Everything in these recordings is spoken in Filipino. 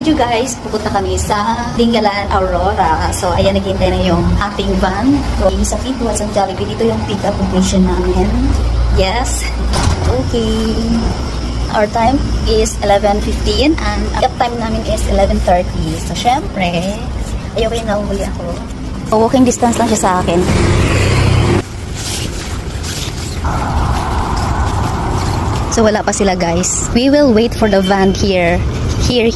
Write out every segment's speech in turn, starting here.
You guys, pupunta kami sa Dingalan, Aurora. So, ayan, naghihintay na yung ating van. So, sa pintuan sa Jollibee, dito yung pick-up location namin. Yes. Okay. Our time is 11:15 and pick-up time namin is 11:30. So, syempre, ayoko yung nahuhuli ako. So, walking distance lang siya sa akin. So, wala pa sila, guys. We will wait for the van here. Here.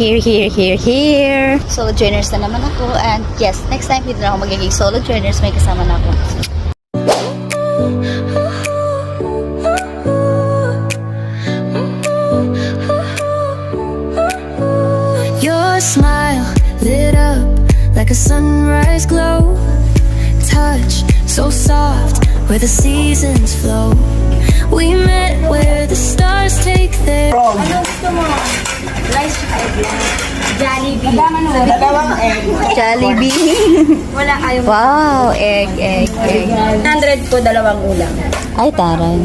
Solo joiners na naman ako. And yes, next time dito na ako magiging solo joiners. May kasama na ako. Your smile lit up like a sunrise glow. Touch so soft where the seasons flow. We met where the stars take their... Ano gusto mo? Rice egg. Jollibee. Dalawang egg. Jollibee. Wala kayo. Wow, egg. 100 po, dalawang ulam. Ay, taray.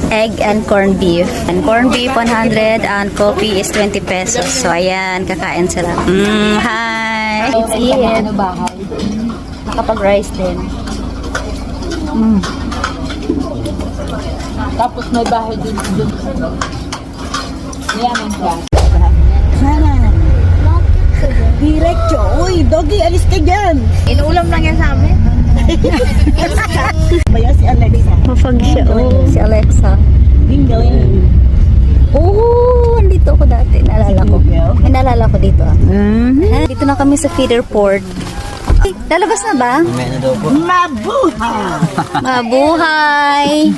Egg and corned beef. And corned beef 100 and coffee is 20 pesos. So, ayan, kakain sila. Hi! It's it. Nakapag-rice din. Tapos may bahay din dun. Mayaman siya. Sana. Diretso. Uy, doggy, alis ka dyan. Inuulam lang yan sa amin. Baya si Alexa. Mapag siya. Oh, si Alexa. Bingo yun. Oh, andito ako dati. Naalala ko. Ay, naalala ko dito. Dito na kami sa feeder port. Ay, lalabas na ba? Mabuhay! Mabuhay!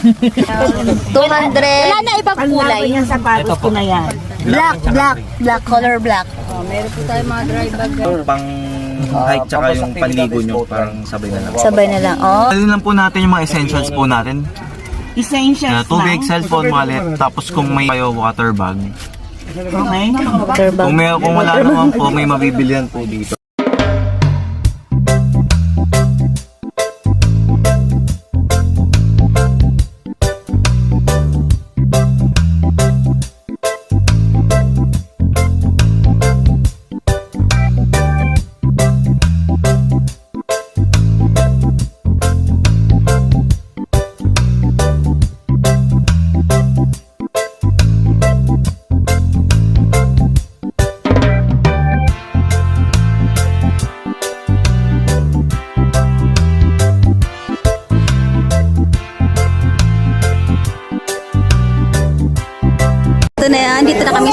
200. Wala na ibang Ang kulay. laban niya sapatos ko na yan. Black, color black. Meron po tayo mga dry bag. Pang height tsaka yung panligo nyo, parang sabay na lang. Sabay na lang. Oh. Alin lang po natin yung mga essentials po natin. Essentials Tubig, lang. cellphone, wallet, tapos kung may kayo water bag. Okay? Water bag. Kung wala naman po, may mabibilihan po dito. Ito na yan. Dito na kami